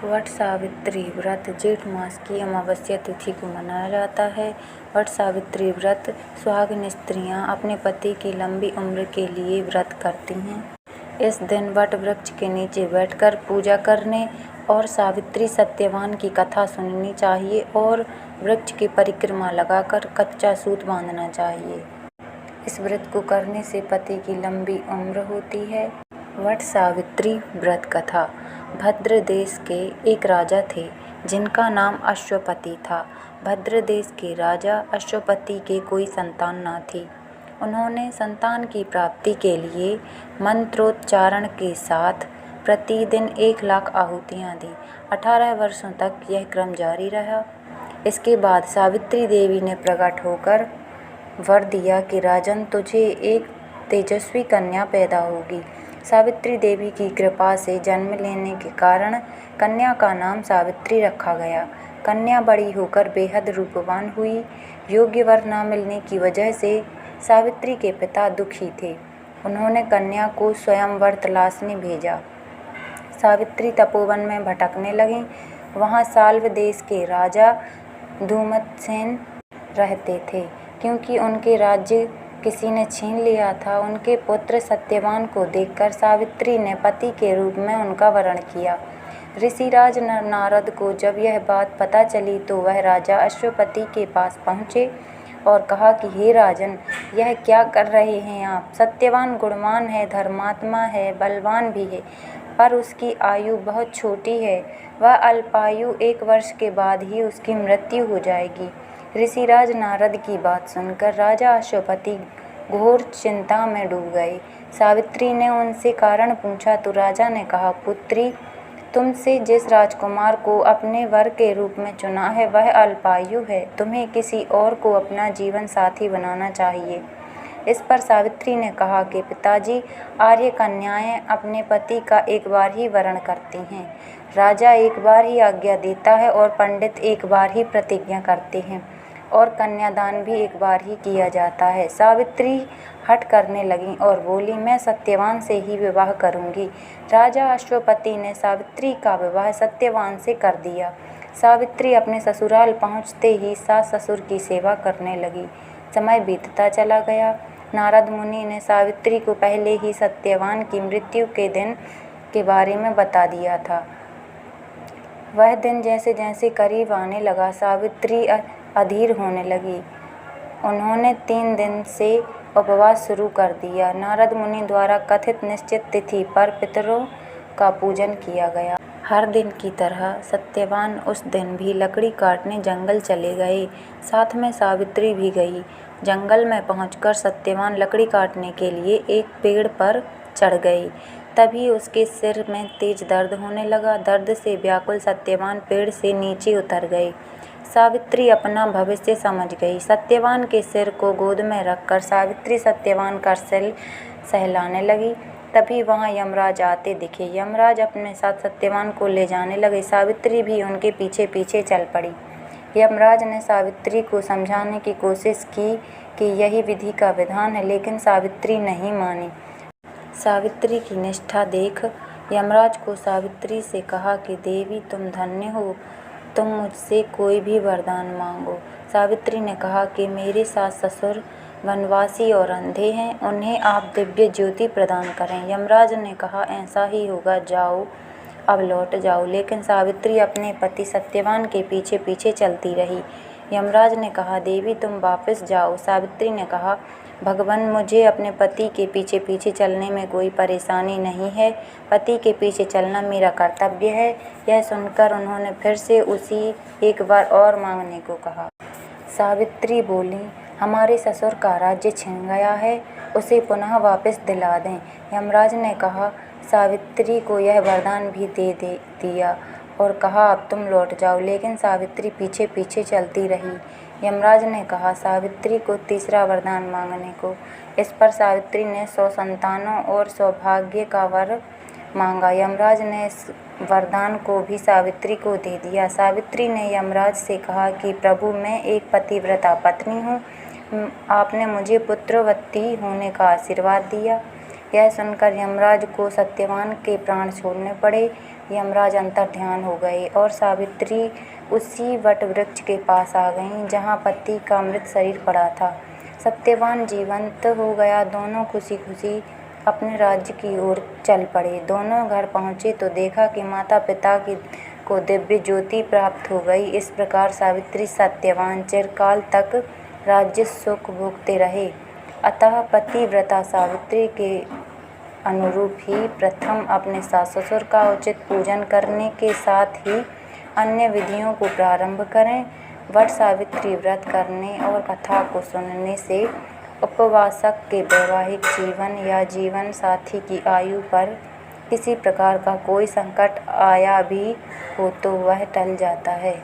वट सावित्री व्रत जेठ मास की अमावस्या तिथि को मनाया जाता है। वट सावित्री व्रत सुहागिन स्त्रियां अपने पति की लंबी उम्र के लिए व्रत करती हैं। इस दिन वट वृक्ष के नीचे बैठकर पूजा करने और सावित्री सत्यवान की कथा सुननी चाहिए और वृक्ष की परिक्रमा लगाकर कच्चा सूत बांधना चाहिए। इस व्रत को करने से पति की लंबी उम्र होती है। वट सावित्री व्रत कथा। भद्र देश के एक राजा थे जिनका नाम अश्वपति था। भद्र देश के राजा अश्वपति के कोई संतान न थी। उन्होंने संतान की प्राप्ति के लिए मंत्रोच्चारण के साथ प्रतिदिन 1,00,000 आहुतियाँ दी। 18 वर्षों तक यह क्रम जारी रहा। इसके बाद सावित्री देवी ने प्रकट होकर वर दिया कि राजन, तुझे एक तेजस्वी कन्या पैदा होगी। सावित्री देवी की कृपा से जन्म लेने के कारण कन्या का नाम सावित्री रखा गया। कन्या बड़ी होकर बेहद रूपवान हुई। योग्य वर न मिलने की वजह से सावित्री के पिता दुखी थे। उन्होंने कन्या को स्वयंवर तलाशने भेजा। सावित्री तपोवन में भटकने लगीं। वहाँ साल्व देश के राजा धूमतसेन रहते थे। क्योंकि उनके राज्य किसी ने छीन लिया था, उनके पुत्र सत्यवान को देखकर सावित्री ने पति के रूप में उनका वरण किया। ऋषिराज नारद को जब यह बात पता चली तो वह राजा अश्वपति के पास पहुँचे और कहा कि हे राजन, यह क्या कर रहे हैं आप? सत्यवान गुणवान है, धर्मात्मा है, बलवान भी है, पर उसकी आयु बहुत छोटी है। वह अल्पायु 1 वर्ष के बाद ही उसकी मृत्यु हो जाएगी। ऋषिराज नारद की बात सुनकर राजा अश्वपति घोर चिंता में डूब गए। सावित्री ने उनसे कारण पूछा तो राजा ने कहा, पुत्री, तुमसे जिस राजकुमार को अपने वर के रूप में चुना है वह अल्पायु है। तुम्हें किसी और को अपना जीवन साथी बनाना चाहिए। इस पर सावित्री ने कहा कि पिताजी, आर्य कन्याएं अपने पति का एक बार ही वरण करती हैं। राजा एक बार ही आज्ञा देता है और पंडित एक बार ही प्रतिज्ञा करते हैं और कन्यादान भी एक बार ही किया जाता है। सावित्री हठ करने लगी और बोली, मैं सत्यवान से ही विवाह करूंगी। राजा अश्वपति ने सावित्री का विवाह सत्यवान से कर दिया। सावित्री अपने ससुराल पहुंचते ही सास ससुर की सेवा करने लगी। समय बीतता चला गया। नारद मुनि ने सावित्री को पहले ही सत्यवान की मृत्यु के दिन के बारे में बता दिया था। वह दिन जैसे जैसे करीब आने लगा, सावित्री अधीर होने लगी। उन्होंने 3 दिन से उपवास शुरू कर दिया। नारद मुनि द्वारा कथित निश्चित तिथि पर पितरों का पूजन किया गया। हर दिन की तरह सत्यवान उस दिन भी लकड़ी काटने जंगल चले गए। साथ में सावित्री भी गई। जंगल में पहुंचकर सत्यवान लकड़ी काटने के लिए एक पेड़ पर चढ़ गई। तभी उसके सिर में तेज दर्द होने लगा। दर्द से व्याकुल सत्यवान पेड़ से नीचे उतर गई। सावित्री अपना भविष्य समझ गई। सत्यवान के सिर को गोद में रखकर सावित्री सत्यवान का सिर सहलाने लगी। तभी वहाँ यमराज आते दिखे। यमराज अपने साथ सत्यवान को ले जाने लगे। सावित्री भी उनके पीछे पीछे चल पड़ी। यमराज ने सावित्री को समझाने की कोशिश की कि यही विधि का विधान है, लेकिन सावित्री नहीं मानी। सावित्री की निष्ठा देख यमराज को सावित्री से कहा कि देवी, तुम धन्य हो, तुम मुझसे कोई भी वरदान मांगो। सावित्री ने कहा कि मेरे सास ससुर वनवासी और अंधे हैं, उन्हें आप दिव्य ज्योति प्रदान करें। यमराज ने कहा, ऐसा ही होगा, जाओ, अब लौट जाओ। लेकिन सावित्री अपने पति सत्यवान के पीछे पीछे चलती रही। यमराज ने कहा, देवी, तुम वापस जाओ। सावित्री ने कहा, भगवान, मुझे अपने पति के पीछे पीछे चलने में कोई परेशानी नहीं है। पति के पीछे चलना मेरा कर्तव्य है। यह सुनकर उन्होंने फिर से उसी एक बार और मांगने को कहा। सावित्री बोली, हमारे ससुर का राज्य छिन गया है, उसे पुनः वापस दिला दें। यमराज ने कहा, सावित्री को यह वरदान भी दे दिया और कहा, अब तुम लौट जाओ। लेकिन सावित्री पीछे पीछे चलती रही। यमराज ने कहा सावित्री को तीसरा वरदान मांगने को। इस पर सावित्री ने 100 संतानों और सौभाग्य का वर मांगा। यमराज ने इस वरदान को भी सावित्री को दे दिया। सावित्री ने यमराज से कहा कि प्रभु, मैं एक पतिव्रता पत्नी हूँ, आपने मुझे पुत्रवती होने का आशीर्वाद दिया। यह सुनकर यमराज को सत्यवान के प्राण छोड़ने पड़े। यमराज अंतर्ध्यान हो गए और सावित्री उसी वट वृक्ष के पास आ गईं जहाँ पति का मृत शरीर पड़ा था। सत्यवान जीवंत हो गया। दोनों खुशी खुशी अपने राज्य की ओर चल पड़े। दोनों घर पहुँचे तो देखा कि माता पिता को दिव्य ज्योति प्राप्त हो गई। इस प्रकार सावित्री सत्यवान चिरकाल तक राज्य सुख भोगते रहे। अतः पतिव्रता सावित्री के अनुरूप ही प्रथम अपने सास ससुर का उचित पूजन करने के साथ ही अन्य विधियों को प्रारंभ करें। वट सावित्री व्रत करने और कथा को सुनने से उपवासक के वैवाहिक जीवन या जीवन साथी की आयु पर किसी प्रकार का कोई संकट आया भी हो तो वह टल जाता है।